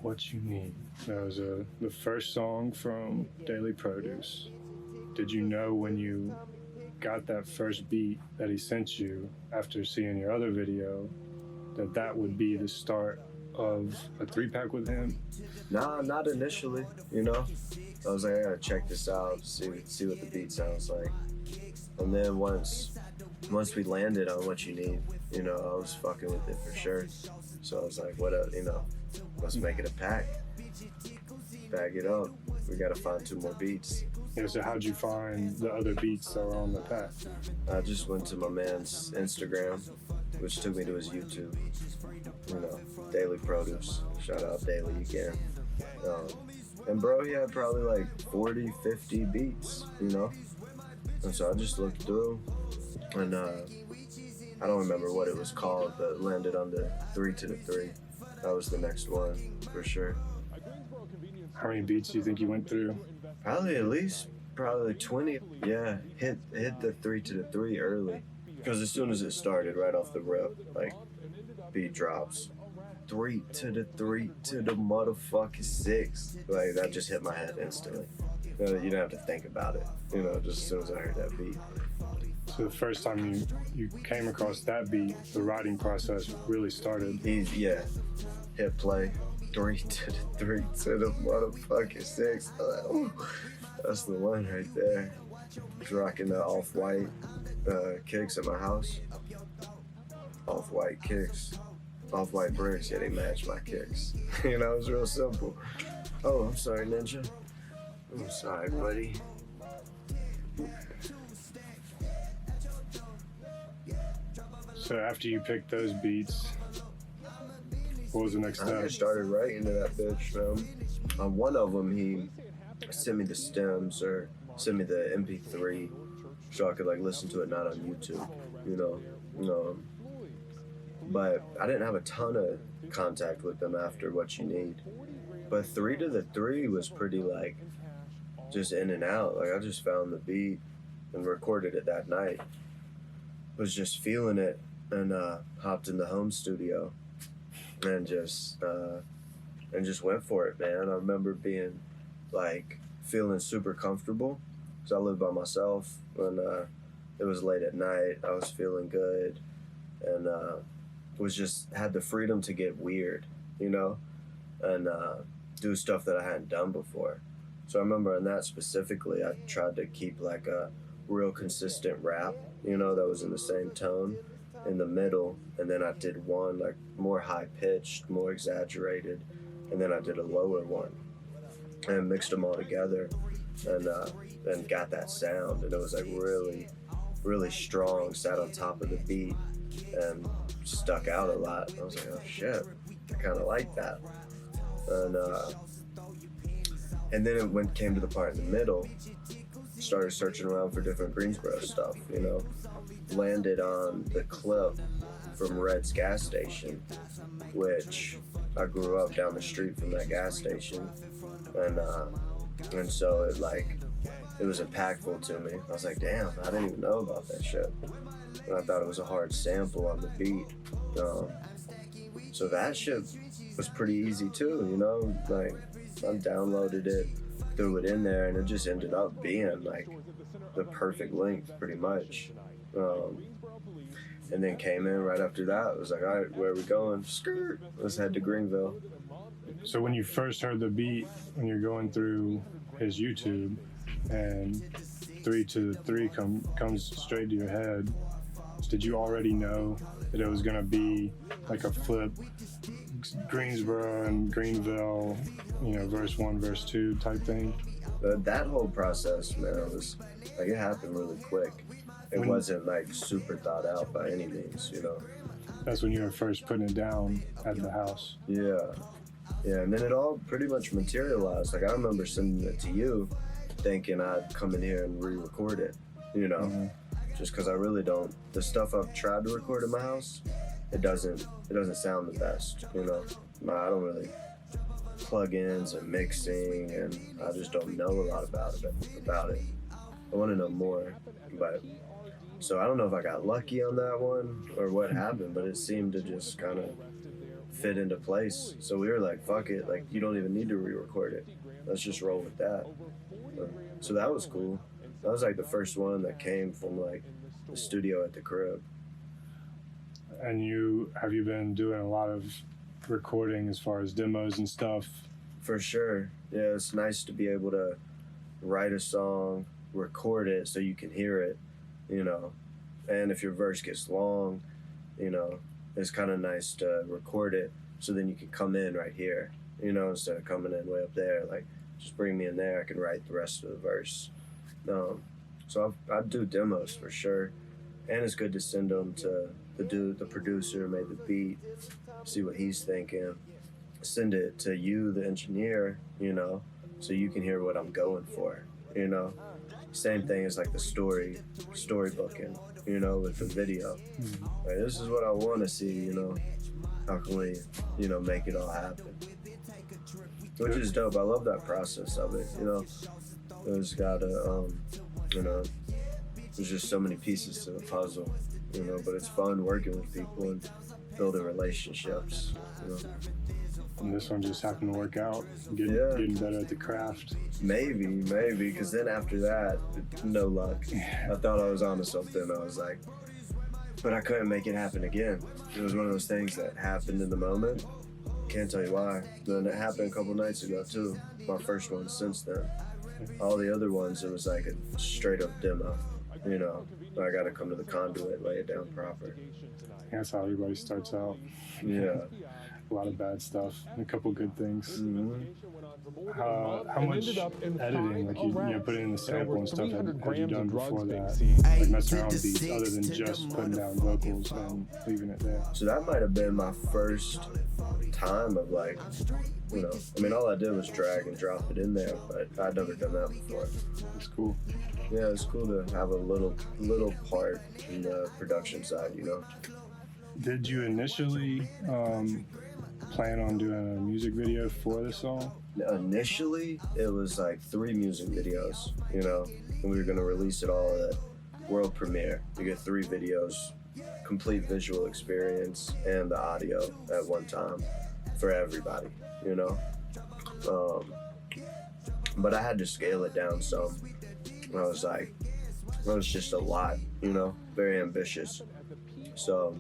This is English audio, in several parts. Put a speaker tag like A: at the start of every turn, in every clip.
A: What You Need. That was the first song from Daily Produce. Did you know when you got that first beat that he sent you after seeing your other video that would be the start of a 3-pack with him?
B: Nah, not initially, you know? I was like, I gotta check this out, see what the beat sounds like. And then once we landed on What You Need, you know, I was fucking with it for sure. So I was like, let's make it a pack. Bag it up. We gotta find 2 more beats.
A: Yeah, so how'd you find the other beats that were on the pack?
B: I just went to my man's Instagram, which took me to his YouTube. You know, Daily Produce. Shout out Daily, you can. And bro, he had probably like 40, 50 beats, you know? And so I just looked through, and I don't remember what it was called, but landed on the 3 to the 3. That was the next one, for sure.
A: How many beats do you think you went through?
B: Probably at least 20. Yeah, hit the 3 to the 3 early. Because as soon as it started, right off the rip, like, beat drops. 3 to the 3 to the motherfucking 6. Like, that just hit my head instantly. You didn't have to think about it, you know, just as soon as I heard that beat.
A: So the first time you came across that beat, the writing process really started.
B: Hit play. 3 to the 3 to the motherfucking 6. That's the one right there. Just rocking the off-white kicks at my house. Off-white kicks. Off-white bricks, yeah, they match my kicks. You know, it's real simple. Oh, I'm sorry, Ninja. I'm sorry, buddy.
A: So after you picked those beats, what was the next step?
B: I started writing to that bitch, man. On one of them, he sent me the stems or sent me the MP3 so I could like listen to it not on YouTube, you know. But I didn't have a ton of contact with them after What You Need. But 3 to the 3 was pretty like just in and out. Like I just found the beat and recorded it that night. Was just feeling it and hopped in the home studio and just went for it, man. I remember being like feeling super comfortable because I lived by myself and it was late at night. I was feeling good and had the freedom to get weird, you know, and do stuff that I hadn't done before. So I remember in that specifically, I tried to keep like a real consistent rap, you know, that was in the same tone in the middle, and then I did one like more high-pitched, more exaggerated, and then I did a lower one and mixed them all together and got that sound, and it was like really, really strong, sat on top of the beat and stuck out a lot. I was like, oh shit, I kind of like that. And then it came to the part in the middle, started searching around for different Greensboro stuff, you know. Landed on the clip from Red's gas station, which I grew up down the street from that gas station. And so it was impactful to me. I was like, damn, I didn't even know about that shit. And I thought it was a hard sample on the beat. So that shit was pretty easy too, you know. Like, I downloaded it, threw it in there, and it just ended up being like the perfect length, pretty much. And then came in right after that. It was like, all right, where are we going? Skirt. Let's head to Greenville.
A: So when you first heard the beat, when you're going through his YouTube, and 3 to the 3 comes straight to your head, did you already know that it was gonna be like a flip, Greensboro and Greenville, you know, verse 1, verse 2 type thing?
B: That whole process, man, was like, it happened really quick. It wasn't like super thought out by any means, you know.
A: That's when you were first putting it down at the house.
B: Yeah, and then it all pretty much materialized. Like, I remember sending it to you, thinking I'd come in here and re-record it, you know. Mm-hmm. Just because I really don't. The stuff I've tried to record in my house, it doesn't sound the best, you know. I don't really plugins and mixing, and I just don't know a lot about it. I want to know more, but so I don't know if I got lucky on that one or what happened, but it seemed to just kind of fit into place. So we were like, fuck it, like you don't even need to re-record it. Let's just roll with that. So that was cool. That was like the first one that came from like the studio at the crib.
A: And have you been doing a lot of recording as far as demos and stuff?
B: For sure. Yeah, it's nice to be able to write a song, record it so you can hear it, you know. And if your verse gets long, you know, it's kind of nice to record it so then you can come in right here, you know, instead of coming in way up there. Like, just bring me in there, I can write the rest of the verse. So I do demos for sure. And it's good to send them to the producer who made the beat, see what he's thinking. Send it to you, the engineer, you know, so you can hear what I'm going for, you know. Same thing as like the storybooking, you know, with the video. Like, this is what I want to see, you know. How can we, you know, make it all happen? Which is dope. I love that process of it, you know. There's gotta, you know, there's just so many pieces to the puzzle, you know, but it's fun working with people and building relationships, you know.
A: And this one just happened to work out, getting better at the craft.
B: Maybe, because then after that, no luck. I thought I was onto something. I was like, but I couldn't make it happen again. It was one of those things that happened in the moment. Can't tell you why. Then it happened a couple nights ago too. My first one since then. All the other ones, it was like a straight up demo. You know, I got to come to the conduit, lay it down proper.
A: That's how everybody starts out.
B: Yeah.
A: A lot of bad stuff, and a couple good things.
B: Mm-hmm.
A: How much editing, like you know, putting in the sample and stuff, had you done before that? Like messing around with beats, other than just putting down vocals and leaving it there.
B: So that might have been my first time of like, you know, I mean, all I did was drag and drop it in there, but I'd never done that before.
A: It's cool.
B: Yeah, it's cool to have a little part in the production side, you know.
A: Did you initially plan on doing a music video for the song?
B: Initially, it was like 3 music videos, you know, and we were going to release it all at world premiere. You get 3 videos, complete visual experience and the audio at one time for everybody, you know. But I had to scale it down some. I was like, it was just a lot, you know, very ambitious. So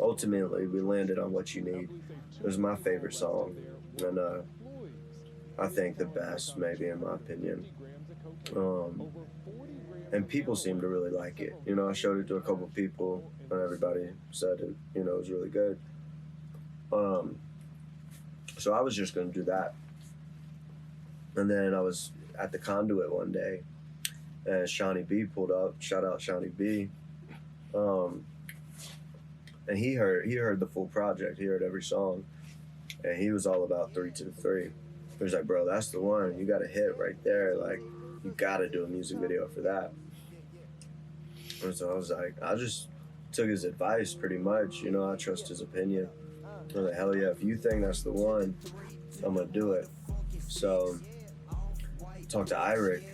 B: ultimately, we landed on What You Need. It was my favorite song, and I think the best, maybe in my opinion. And people seemed to really like it. You know, I showed it to a couple people, and everybody said it, you know, it was really good. So I was just going to do that. And then I was at the Conduit one day, and Shawnee B pulled up. Shout out Shawnee B. And he heard the full project. He heard every song, and he was all about 3 to the 3. He was like, bro, that's the one. You got a hit right there. Like, you got to do a music video for that. And so I was like, I just took his advice pretty much. You know, I trust his opinion. I was like, hell yeah, if you think that's the one, I'm going to do it. So talked to Iric.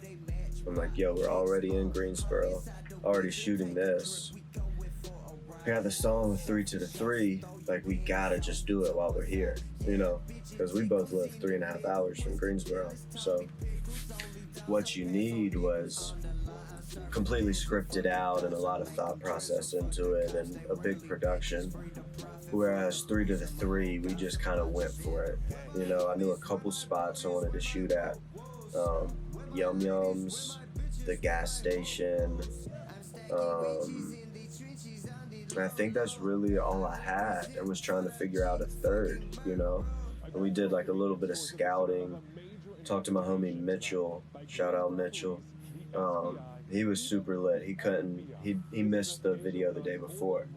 B: I'm like, yo, we're already in Greensboro, already shooting this. We got the song with 3 to the 3. Like, we gotta just do it while we're here, you know, because we both live 3.5 hours from Greensboro. So What You Need was completely scripted out and a lot of thought process into it and a big production. Whereas 3 to the 3, we just kind of went for it. You know, I knew a couple spots I wanted to shoot at. Yum Yums, the gas station. I think that's really all I had, and was trying to figure out a third, you know. And we did like a little bit of scouting. Talked to my homie Mitchell. Shout out Mitchell. He was super lit. He missed the video the day before.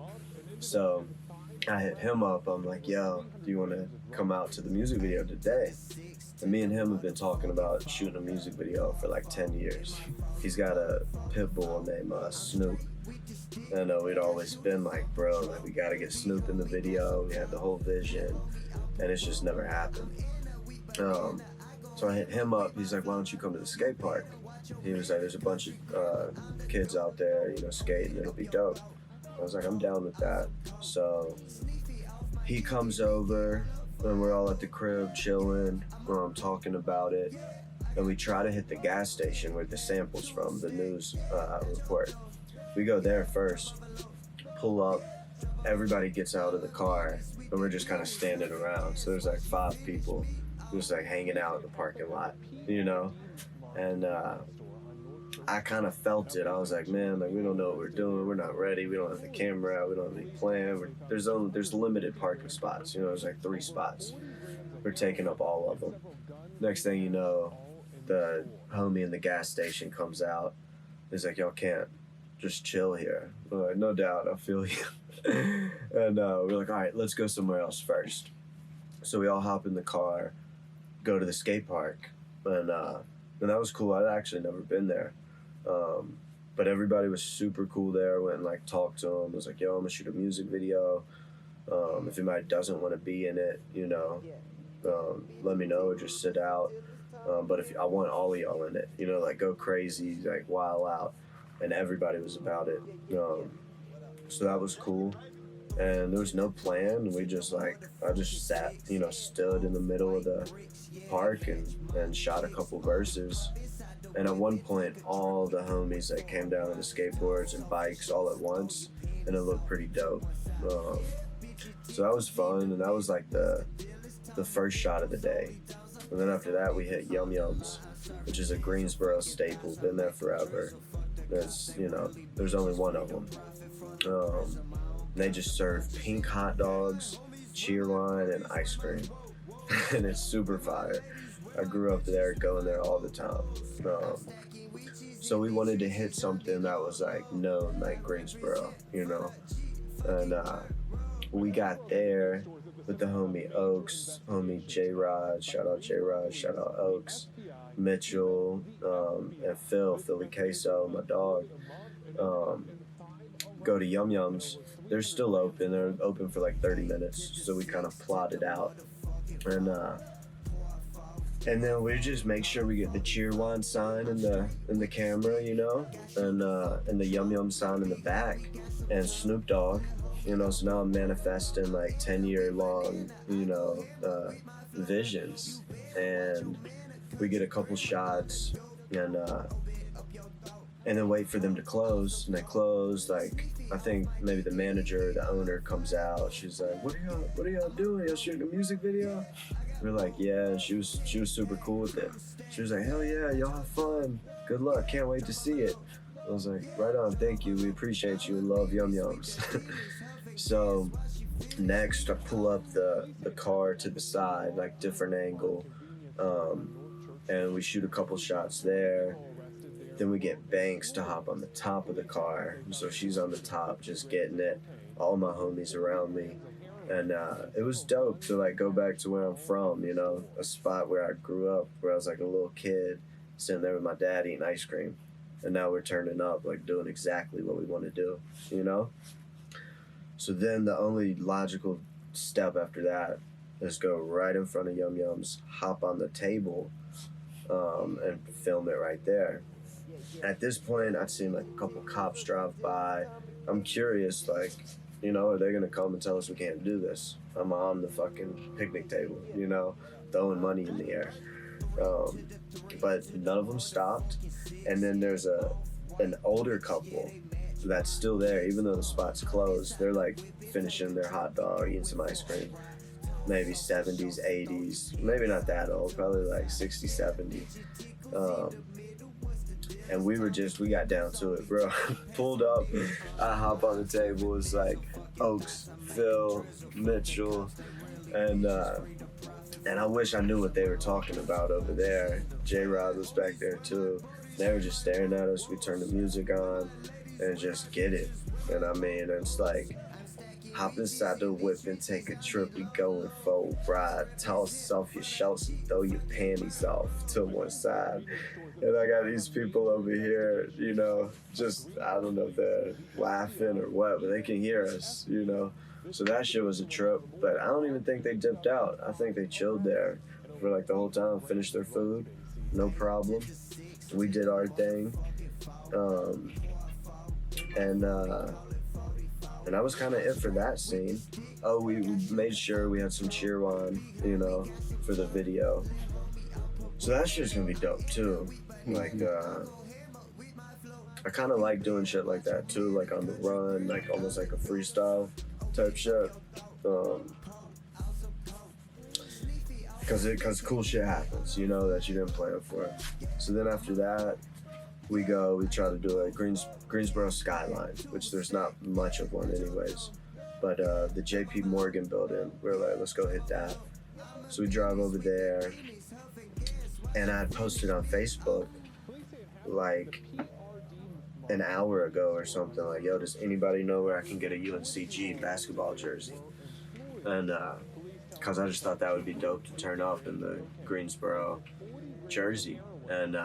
B: So I hit him up. I'm like, yo, do you want to come out to the music video today? And me and him have been talking about shooting a music video for like 10 years. He's got a pit bull named Snoop. And we'd always been like, bro, like, we got to get Snoop in the video. We had the whole vision, and it's just never happened. So I hit him up. He's like, why don't you come to the skate park? He was like, there's a bunch of kids out there, you know, skating. It'll be dope. I was like, I'm down with that. So he comes over and we're all at the crib chilling, talking about it. And we try to hit the gas station where the sample's from, the news report. We go there first, pull up, everybody gets out of the car, and we're just kind of standing around. So there's like 5 people just like hanging out in the parking lot, you know? And I kind of felt it. I was like, man, like we don't know what we're doing. We're not ready. We don't have the camera out. We don't have any plan. There's limited parking spots. You know, there's like 3 spots. We're taking up all of them. Next thing you know, the homie in the gas station comes out. He's like, y'all can't just chill here. We're like, no doubt, I feel you. And we're like, all right, let's go somewhere else first. So we all hop in the car, go to the skate park, and that was cool. I'd actually never been there. But everybody was super cool there. Went and like talked to them. Was like, yo, I'm gonna shoot a music video. If anybody doesn't want to be in it, you know, let me know or just sit out. But if I want all of y'all in it, you know, like go crazy, like wild out. And everybody was about it. So that was cool. And there was no plan. We just like, I just sat, you know, stood in the middle of the park and shot a couple verses. And at one point, all the homies like came down on the skateboards and bikes all at once, and it looked pretty dope. So that was fun, and that was like the first shot of the day. And then after that, we hit Yum Yums, which is a Greensboro staple, been there forever. There's, you know, there's only one of them. They just serve pink hot dogs, cheer wine, and ice cream. And it's super fire. I grew up there, going there all the time. So we wanted to hit something that was like known, like Greensboro, you know. And we got there with the homie Oaks, homie J-Rod, shout out J-Rod, shout out Oaks, Mitchell, and Philly Queso, my dog. Go to Yum Yums. They're still open. They're open for like 30 minutes. So we kind of plotted out. And then we just make sure we get the cheer wine sign in the camera, you know, and the Yum Yum sign in the back, and Snoop Dogg, you know. So now I'm manifesting like 10-year long, you know, visions. And we get a couple shots, and then wait for them to close. And they close. Like I think maybe the manager, the owner, comes out. She's like, "What are y'all doing? Y'all shooting a music video?" We're like, yeah, and she was super cool with it. She was like, hell yeah, y'all have fun. Good luck, can't wait to see it. I was like, right on, thank you, we appreciate you and love Yum Yums. So next I pull up the car to the side, like different angle, and we shoot a couple shots there. Then we get Banks to hop on the top of the car. So she's on the top, just getting it. All my homies around me. And it was dope to like go back to where I'm from, you know, a spot where I grew up, where I was like a little kid, sitting there with my dad eating ice cream. And now we're turning up, like doing exactly what we want to do, you know? So then the only logical step after that is go right in front of Yum Yums, hop on the table, and film it right there. At this point, I'd seen like a couple cops drive by. I'm curious, like, you know, are they gonna come and tell us we can't do this? I'm on the fucking picnic table, you know, throwing money in the air. But none of them stopped. And then there's an older couple that's still there, even though the spot's closed. They're like finishing their hot dog, eating some ice cream. Maybe 70s, 80s, maybe not that old, probably like 60, 70. And we got down to it, bro. Pulled up, I hop on the table. It's like Oaks, Phil, Mitchell, and I wish I knew what they were talking about over there. J-Rod was back there too. They were just staring at us. We turned the music on and just get it. And I mean, it's like, hop inside the whip and take a trip. We going for a ride. Toss off your shorts and throw your panties off to one side. And I got these people over here, you know, just, I don't know if they're laughing or what, but they can hear us, you know. So that shit was a trip. But I don't even think they dipped out. I think they chilled there for like the whole time, finished their food, no problem. We did our thing. And And that was kind of it for that scene. Oh, we made sure we had some cheer on, you know, for the video. So that shit's gonna be dope too. Like, I kind of like doing shit like that too, like on the run, like almost like a freestyle type shit. Because cool shit happens, you know, that you didn't plan for. So then after that, we try to do a Greensboro skyline, which there's not much of one anyways. But the JP Morgan building, we're like, let's go hit that. So we drive over there, and I had posted on Facebook like an hour ago or something, like, yo, does anybody know where I can get a UNCG basketball jersey? And because I just thought that would be dope to turn up in the Greensboro jersey. And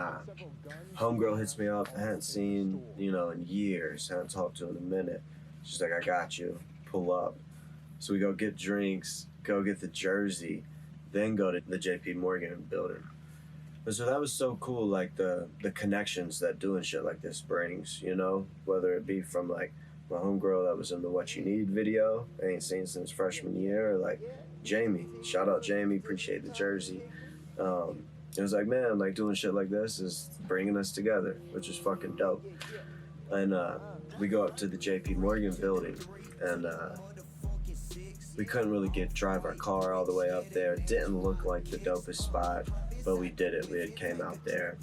B: homegirl hits me up. I hadn't seen, you know, in years. I hadn't talked to her in a minute. She's like, I got you. Pull up. So we go get drinks, go get the jersey, then go to the JP Morgan building. And so that was so cool, like the connections that doing shit like this brings, you know? Whether it be from like my homegirl that was in the What You Need video, I ain't seen since freshman year, or like Jamie. Shout out Jamie, appreciate the jersey. It was like, man, like doing shit like this is bringing us together, which is fucking dope. And we go up to the JP Morgan building, and we couldn't really drive our car all the way up there. It didn't look like the dopest spot, but we did it. We had came out there,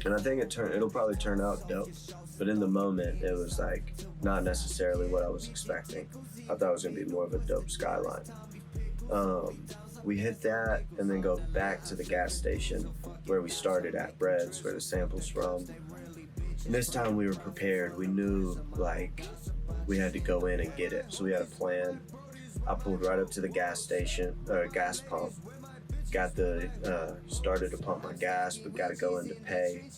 B: and I think it'll probably turn out dope. But in the moment, it was like not necessarily what I was expecting. I thought it was gonna be more of a dope skyline. We hit that and then go back to the gas station where we started at, Bread's, where the sample's from. And this time we were prepared. We knew like we had to go in and get it. So we had a plan. I pulled right up to the gas station, or gas pump. Started to pump my gas, but got to go in to pay.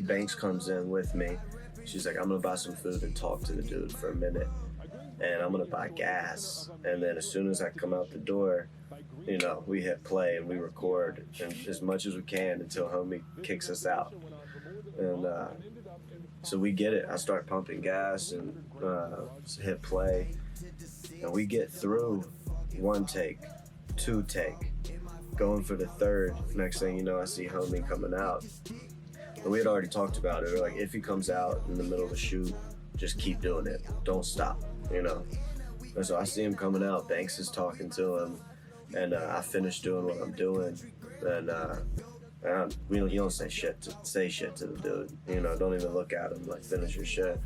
B: Banks comes in with me. She's like, I'm gonna buy some food and talk to the dude for a minute. And I'm gonna buy gas. And then as soon as I come out the door, you know, we hit play and we record and as much as we can until homie kicks us out. And so we get it. I start pumping gas and hit play. And we get through 1 take, 2 take, going for the 3rd. Next thing you know, I see homie coming out. And we had already talked about it. We're like, if he comes out in the middle of the shoot, just keep doing it. Don't stop, you know. And so I see him coming out. Banks is talking to him. And I finished doing what I'm doing. And you don't say shit to the dude. You know, don't even look at him. Like, finish your shit.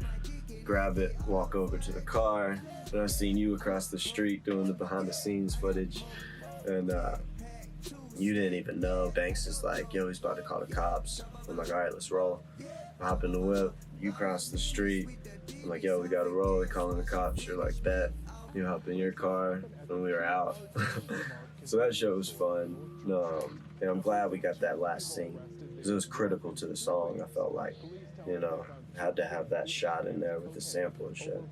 B: Grab it, walk over to the car. And I seen you across the street doing the behind the scenes footage. And you didn't even know. Banks is like, yo, he's about to call the cops. I'm like, all right, let's roll. I hop in the whip. You cross the street. I'm like, yo, we gotta roll. They're calling the cops. You're like, bet. You hop in your car, and we were out. So that show was fun. And I'm glad we got that last scene, because it was critical to the song, I felt like. You know, had to have that shot in there with the sample and shit.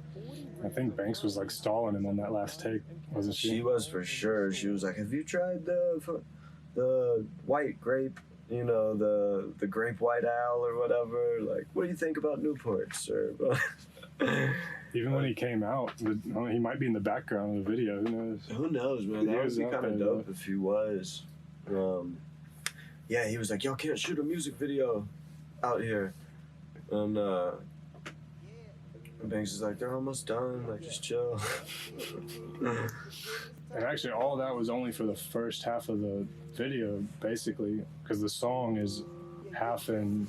A: I think Banks was like stalling him on that last take, wasn't she?
B: She was for sure. She was like, have you tried the white grape, you know, the grape white owl or whatever? Like, what do you think about Newports? Or
A: even when he came out, he might be in the background of the video. Who knows?
B: Who knows, man? That would be kind of dope if he was. Yeah, he was like, y'all can't shoot a music video out here. And Banks is like, they're almost done. Like, just chill.
A: And actually, all that was only for the first half of the video, basically, because the song is half in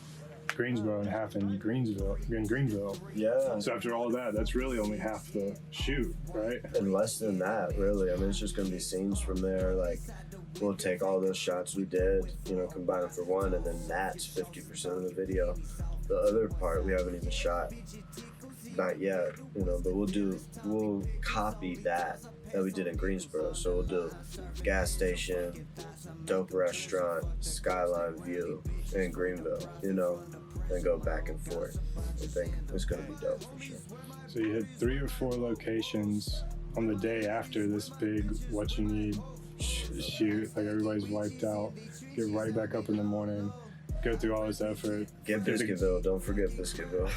A: Greensboro and half in Greenville.
B: Yeah.
A: So after all that, that's really only half the shoot, right?
B: And less than that, really. I mean, it's just gonna be scenes from there. Like, we'll take all those shots we did, you know, combine them for one, and then that's 50% of the video. The other part we haven't even shot, not yet, you know. But we'll copy that we did in Greensboro. So we'll do gas station, dope restaurant, skyline view in Greenville, you know, and go back and forth. I think it's gonna be dope for sure.
A: So you hit 3 or 4 locations on the day after this big What You Need shoot. Like, everybody's wiped out. Get right back up in the morning. Go through all this effort.
B: Get Biscuitville. Don't forget Biscuitville.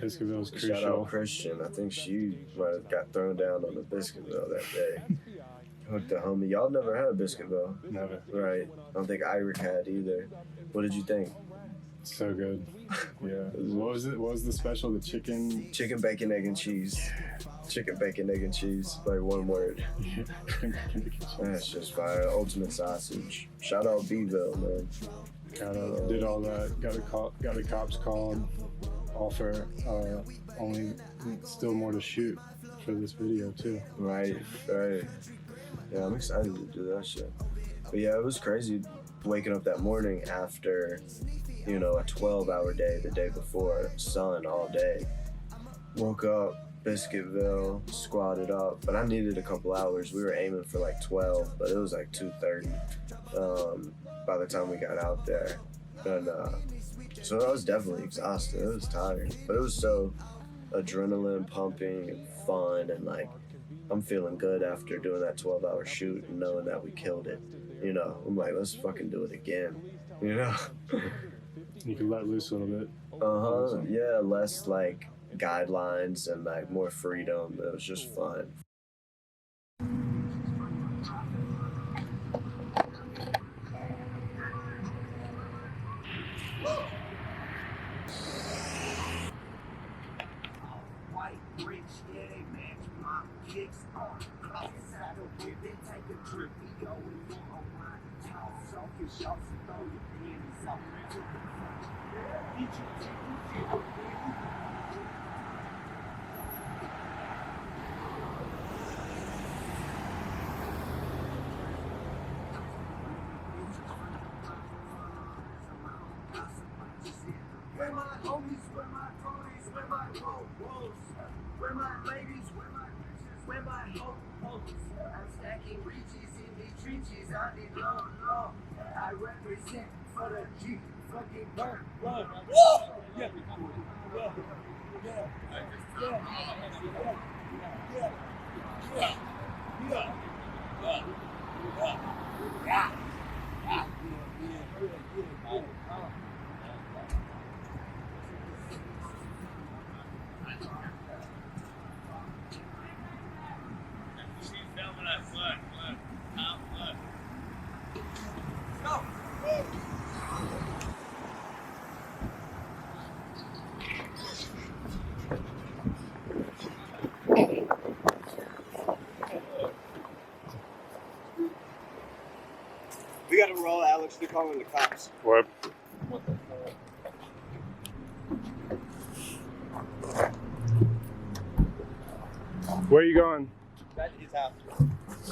A: Biscuitville is
B: Shout out
A: crucial.
B: Christian. I think she might have got thrown down on the Biscuitville that day. Hooked the homie. Y'all never had a Biscuitville,
A: Never.
B: right? I don't think Iric had either. What did you think?
A: So good. Yeah. What was it? What was the special? The chicken.
B: Chicken, bacon, egg, and cheese. Chicken, bacon, egg, and cheese. Like one word. That's just fire. Ultimate sausage. Shout out Beeville, man.
A: Did all that. Got the cops called. Offer only still more to shoot for this video too.
B: Right. Yeah, I'm excited to do that shit. But yeah, it was crazy waking up that morning after, you know, a 12-hour day the day before, sun all day. Woke up, Biscuitville, squatted up, but I needed a couple hours. We were aiming for like 12, but it was like 2:30 by the time we got out there. And so I was definitely exhausted. It was tired, but it was so adrenaline pumping and fun, and like I'm feeling good after doing that 12-hour shoot and knowing that we killed it. You know, I'm like, let's fucking do it again. You know?
A: You can let loose a little bit.
B: Yeah, less like guidelines and like more freedom. It was just fun.
C: Where my homies, where my cronies, where my wolves, where my ladies, where my bitches, where my hoes. I'm stacking reaches in these trenches, I need low. I represent for the G, fucking burn. We gotta roll, Alex. They're calling the cops.
A: What? Where are you going?
C: Back to his house.